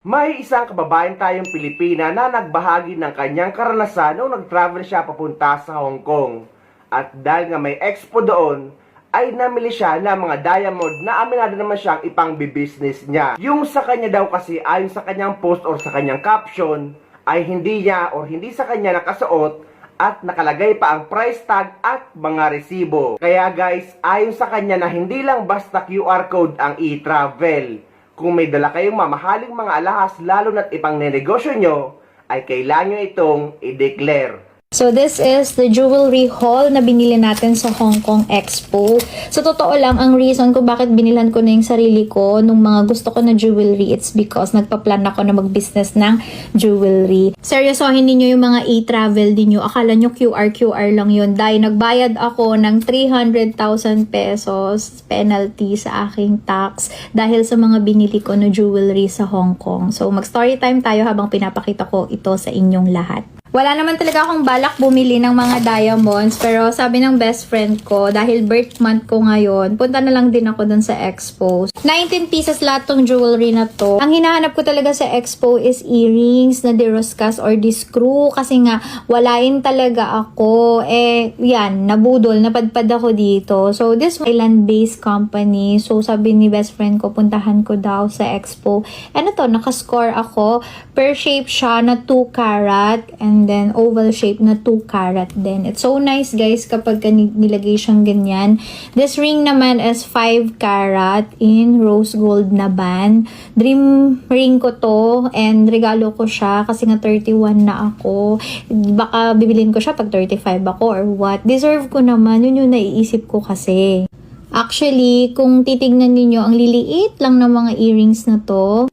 May isang kababayan tayong Pilipina na nagbahagi ng kanyang karanasan nung nag-travel siya papunta sa Hong Kong. At dahil nga may expo doon, ay namili siya ng mga diamond na aminado naman siyang ipang-business niya. Yung sa kanya daw kasi ayon sa kanyang post or sa kanyang caption, ay hindi niya or hindi sa kanya nakasuot at nakalagay pa ang price tag at mga resibo. Kaya guys, ayon sa kanya na hindi lang basta QR code ang e-travel. Kung may dala kayong mamahaling mga alahas lalo na't ipang nenegosyo nyo, ay kailangan nyo itong i-declare. So this is the jewelry haul na binili natin sa Hong Kong Expo. So totoo lang, ang reason kung bakit binilhan ko na yung sarili ko nung mga gusto ko na jewelry, it's because nagpa-plan ako na mag-business ng jewelry. Seryosohin ninyo yung mga e-travel ninyo. Akala nyo QR lang yun. Dahil nagbayad ako ng 300,000 pesos penalty sa aking tax dahil sa mga binili ko na jewelry sa Hong Kong. So mag-story time tayo habang pinapakita ko ito sa inyong lahat. Wala naman talaga akong balak bumili ng mga diamonds, pero sabi ng best friend ko, dahil birth month ko ngayon, punta na lang din ako dun sa expo. 19 pieces lahat tong jewelry na to. Ang hinahanap ko talaga sa expo is earrings na diroscas or di-screw, kasi nga walain talaga ako. Yan, nabudol, napadpad ako dito. So this island-based company, so sabi ni best friend ko, puntahan ko daw sa expo. Ano to, nakascore ako. Per shape siya na 2 carat, and then oval shape na 2 carat din. It's so nice guys kapag nilagay siyang ganyan. This ring naman is 5 carat in rose gold na band. Dream ring ko to and regalo ko siya kasi nga 31 na ako. Baka bibilin ko siya pag 35 ako or what. Deserve ko naman. Yun yung naiisip ko kasi. Actually, kung titignan niyo ang liliit lang ng mga earrings na to.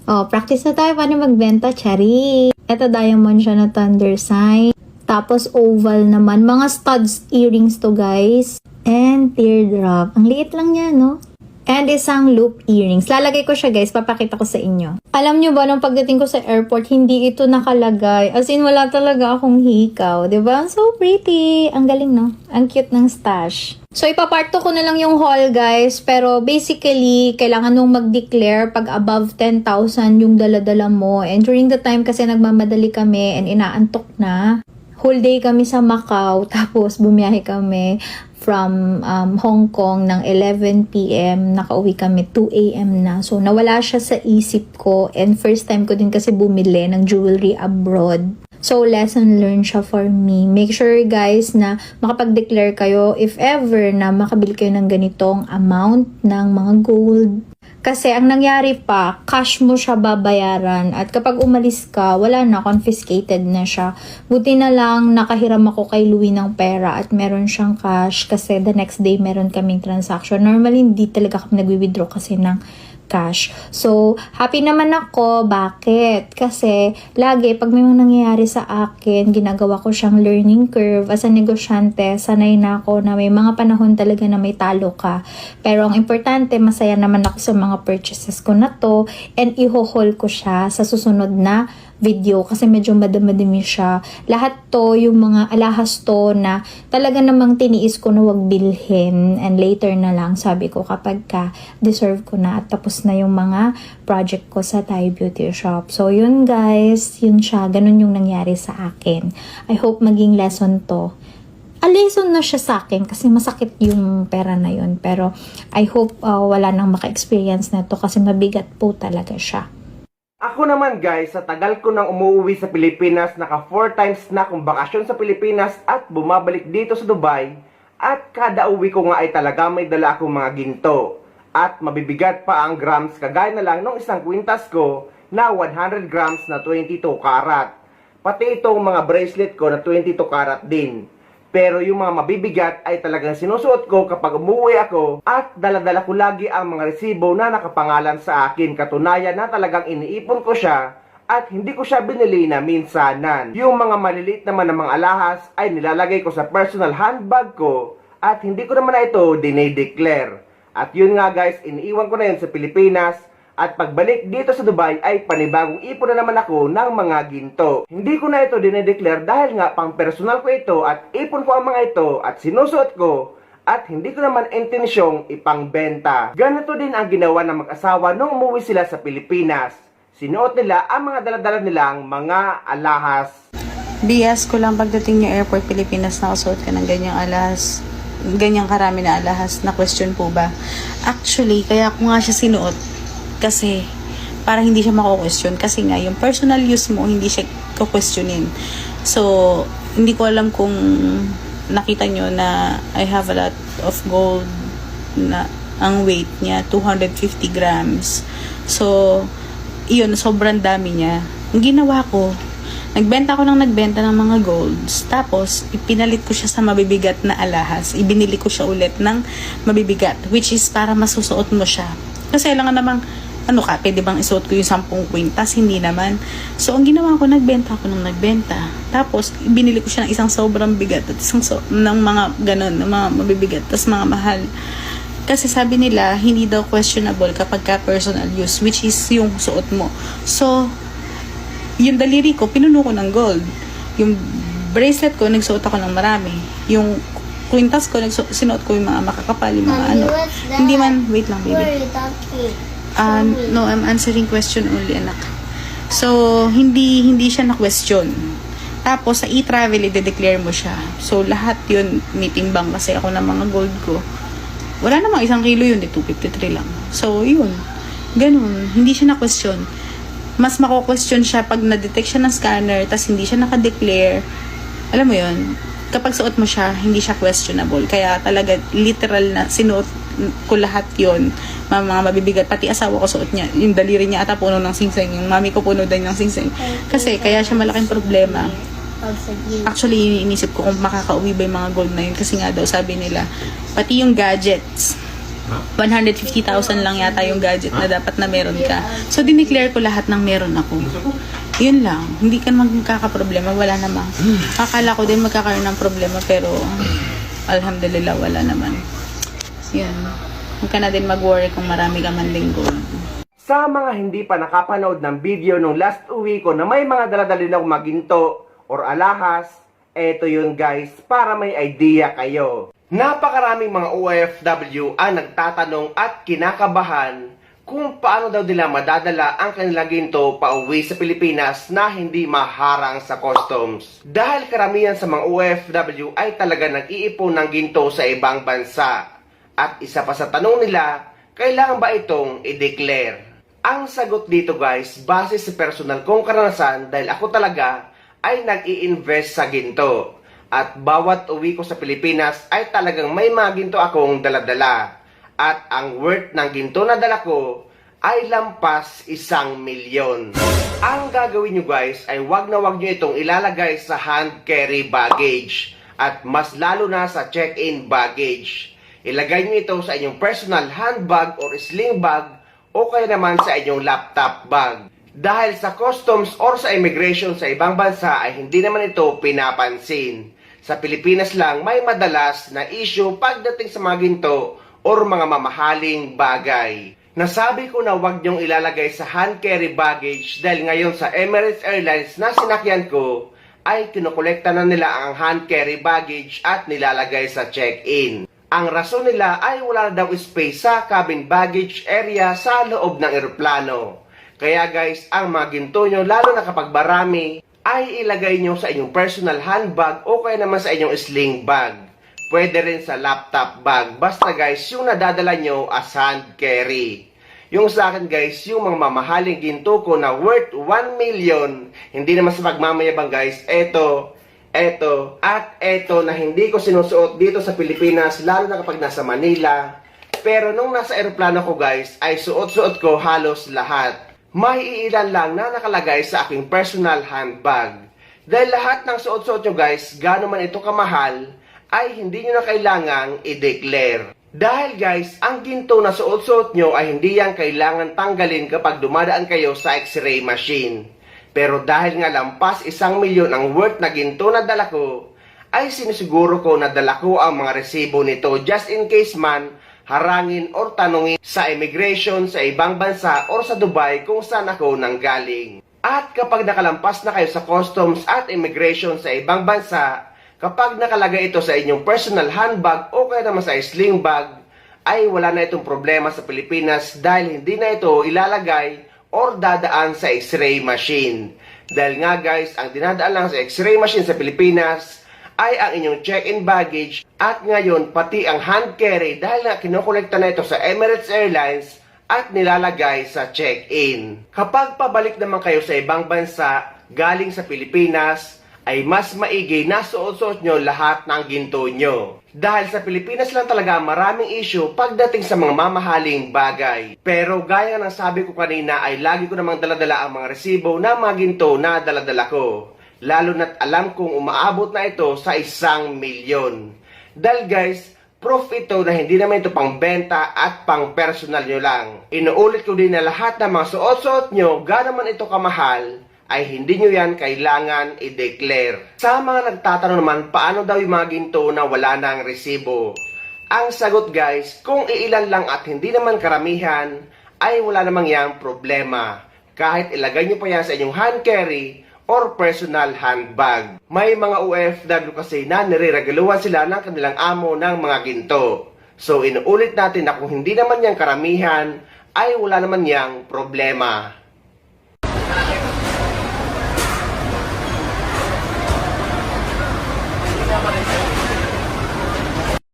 Oh, practice na tayo paano magbenta, chari. Ito diamond siya na thunder sign. Tapos oval naman. Mga studs earrings to guys. And teardrop. Ang liit lang niya, no? And isang loop earrings. Lalagay ko siya guys. Papakita ko sa inyo. Alam nyo ba, nung pagdating ko sa airport, hindi ito nakalagay. As in, wala talaga akong hikaw. Diba? So pretty. Ang galing, no? Ang cute ng stash. So, ipaparto ko na lang yung haul, guys. Pero, basically, kailangan nung mag-declare pag above 10,000 yung dala-dala mo. And during the time kasi nagmamadali kami and inaantok na. Whole day kami sa Macau. Tapos, bumiyahe kami from Hong Kong ng 11 p.m. Nakauwi kami 2 a.m. na. So, nawala siya sa isip ko. And first time ko din kasi bumili ng jewelry abroad. So, lesson learned siya for me. Make sure guys na makapag-declare kayo if ever na makabili kayo ng ganitong amount ng mga gold. Kasi ang nangyari pa, cash mo siya babayaran at kapag umalis ka, wala na, confiscated na siya. Buti na lang nakahiram ako kay Louie ng pera at meron siyang cash kasi the next day meron kaming transaction. Normally, hindi talaga kami nagwi-withdraw kasi ng cash. So, happy naman ako. Bakit? Kasi, lagi, pag may mga nangyayari sa akin, ginagawa ko siyang learning curve. As a negosyante, sanay na ako na may mga panahon talaga na may talo ka. Pero, ang importante, masaya naman ako sa mga purchases ko na to and iho-haul ko siya sa susunod na video kasi medyo madami siya. Lahat to, yung mga alahas to na talaga namang tiniis ko na wag bilhin and later na lang sabi ko kapag ka deserve ko na at tapos na yung mga project ko sa Thai Beauty Shop. So yun guys, yun siya. Ganun yung nangyari sa akin. I hope maging lesson to. A lesson na siya sa akin kasi masakit yung pera na yun. Pero I hope wala nang maka-experience na to kasi mabigat po talaga siya. Ako naman guys, sa tagal ko nang umuwi sa Pilipinas, naka 4 times na akong bakasyon sa Pilipinas at bumabalik dito sa Dubai. At kada uwi ko nga ay talaga may dala akong mga ginto. At mabibigat pa ang grams kagaya na lang nung isang kwintas ko na 100 grams na 22 karat. Pati itong mga bracelet ko na 22 karat din. Pero yung mga mabibigat ay talagang sinusuot ko kapag umuwi ako at daladala ko lagi ang mga resibo na nakapangalan sa akin. Katunayan na talagang iniipon ko siya at hindi ko siya binili na minsanan. Yung mga maliliit naman ng mga alahas ay nilalagay ko sa personal handbag ko at hindi ko naman na ito dinedeclare. At yun nga guys, iniiwan ko na yun sa Pilipinas. At pagbalik dito sa Dubai ay panibagong ipon na naman ako ng mga ginto. Hindi ko na ito dinedeclare dahil nga pang personal ko ito at ipon ko ang mga ito at sinusuot ko at hindi ko naman intensyong ipangbenta. Ganito din ang ginawa ng mag-asawa nung umuwi sila sa Pilipinas. Sinuot nila ang mga daladala nilang mga alahas. Bias ko lang pagdating yung airport Pilipinas, nakasuot ka ng ganyang alahas, ganyang karami na alahas, na question po ba? Actually, kaya ko nga siya sinuot kasi para hindi siya mako-question, kasi nga yung personal use mo hindi siya ko-questionin. So hindi ko alam kung nakita nyo na I have a lot of gold, na ang weight niya 250 grams. So iyon, sobrang dami niya. Ang ginawa ko, nagbenta ng mga golds. Tapos, ipinalit ko siya sa mabibigat na alahas. Ibinili ko siya ulit ng mabibigat. Which is para masusuot mo siya. Kasi alam nga namang, pwede bang isuot ko yung 10 kwintas? Hindi naman. So, ang ginawa ko, nagbenta. Tapos, ibinili ko siya ng isang sobrang bigat. At ng mga ganon, ng mga mabibigat. Tapos, mga mahal. Kasi sabi nila, hindi daw questionable kapag ka personal use. Which is yung suot mo. So, yung daliri ko, pinuno ko ng gold. Yung bracelet ko, nagsuot ako ng marami. Yung kwintas ko, sinuot ko yung mga makakapal, yung mga ano. Hindi man, wait lang, baby. No, I'm answering question only, anak. So, hindi siya na-question. Tapos, sa e-travel, i-declare mo siya. So, lahat yun, mitimbang kasi ako ng mga gold ko. Wala namang 1 kilo yun, 253 lang. So, yun. Ganun, hindi siya na-question. Mas mako-question siya pag na-detect siya ng scanner tas hindi siya naka-declare. Alam mo yun, kapag suot mo siya, hindi siya questionable. Kaya talaga, literal na sinuot ko lahat yun. Mga mabibigat, pati asawa ko suot niya. Yung daliri niya ata puno ng singsing. Yung mami ko puno din ng singsing. Kasi kaya siya malaking problema. Actually, inisip ko kung makakauwi ba yung mga gold na yun. Kasi nga daw, sabi nila, pati yung gadgets, 150,000 lang yata yung gadget na dapat na meron ka. So, dineclare ko lahat ng meron ako. Yun lang. Hindi ka magkakaproblema. Wala naman. Akala ko din magkakaroon ng problema, pero alhamdulillah, wala naman. Yun. Huwag ka na din mag-worry kung marami ka man ding gold. Sa mga hindi pa nakapanood ng video nung last uwi ko na may mga daladali ng maginto or alahas, eto yun guys, para may idea kayo. Napakaraming mga OFW ang nagtatanong at kinakabahan kung paano daw nila madadala ang kanilang ginto pauwi sa Pilipinas na hindi maharang sa customs. Dahil karamihan sa mga OFW ay talaga nag-iipon ng ginto sa ibang bansa. At isa pa sa tanong nila, kailangan ba itong i-declare? Ang sagot dito guys, base sa personal kong karanasan dahil ako talaga ay nag-i-invest sa ginto. At bawat uwi ko sa Pilipinas ay talagang may mga ginto akong daladala. At ang worth ng ginto na dala ko ay lampas 1 milyon. Ang gagawin nyo guys ay wag nyo itong ilalagay sa hand carry baggage. At mas lalo na sa check-in baggage. Ilagay nyo ito sa inyong personal handbag or sling bag o kaya naman sa inyong laptop bag. Dahil sa customs or sa immigration sa ibang bansa ay hindi naman ito pinapansin. Sa Pilipinas lang may madalas na issue pagdating sa mga ginto or mga mamahaling bagay. Nasabi ko na wag niyong ilalagay sa hand carry baggage dahil ngayon sa Emirates Airlines na sinakyan ko ay kinukolekta na nila ang hand carry baggage at nilalagay sa check-in. Ang rason nila ay wala na daw space sa cabin baggage area sa loob ng eroplano. Kaya guys, ang mga ginto nyo, lalo na kapag marami, ay ilagay nyo sa inyong personal handbag o kaya naman sa inyong sling bag. Pwede rin sa laptop bag. Basta guys, yung nadadala nyo as hand carry. Yung sa akin guys, yung mga mamahaling ginto ko na worth 1 million, hindi naman sa pagmamayabang guys, eto na hindi ko sinusuot dito sa Pilipinas, lalo na kapag nasa Manila. Pero nung nasa eroplano ko guys, ay suot-suot ko halos lahat. May iilan lang na nakalagay sa aking personal handbag. Dahil lahat ng suot-suot nyo guys, gaano man ito kamahal, ay hindi nyo na kailangang i-declare. Dahil guys, ang ginto na suot-suot nyo ay hindi yan kailangan tanggalin kapag dumadaan kayo sa x-ray machine. Pero dahil nga lampas 1 milyon ang worth na ginto na dala ko, ay sinisiguro ko na dala ko ang mga resibo nito just in case man harangin or tanungin sa immigration sa ibang bansa or sa Dubai kung saan ako nanggaling. At kapag nakalampas na kayo sa customs at immigration sa ibang bansa, kapag nakalagay ito sa inyong personal handbag o kaya naman sa sling bag, ay wala na itong problema sa Pilipinas dahil hindi na ito ilalagay or dadaan sa x-ray machine. Dahil nga guys, ang dinadaan lang sa x-ray machine sa Pilipinas ay ang inyong check-in baggage at ngayon pati ang hand carry dahil nga kinokolekta na ito sa Emirates Airlines at nilalagay sa check-in. Kapag pabalik naman kayo sa ibang bansa galing sa Pilipinas, ay mas maigi na suot-suot nyo lahat ng ginto nyo. Dahil sa Pilipinas lang talaga maraming issue pagdating sa mga mamahaling bagay. Pero gaya ng sabi ko kanina ay lagi ko namang daladala ang mga resibo na mga ginto na daladala ko. Lalo na't alam kong umaabot na ito sa 1 milyon. Dahil guys, proof ito na hindi naman ito pang benta at pang personal nyo lang. Inuulit ko din na lahat ng mga suot-suot nyo, gaano man ito kamahal, ay hindi nyo yan kailangan i-declare. Sa mga nagtatanong naman, paano daw yung mga ginto na wala na ang resibo? Ang sagot guys, kung iilan lang at hindi naman karamihan, ay wala namang yang problema. Kahit ilagay nyo pa yan sa inyong hand carry or personal handbag. May mga OFW kasi na nireregaluhan sila ng kanilang amo ng mga ginto. So inuulit natin na kung hindi naman yang karamihan, ay wala naman yang problema.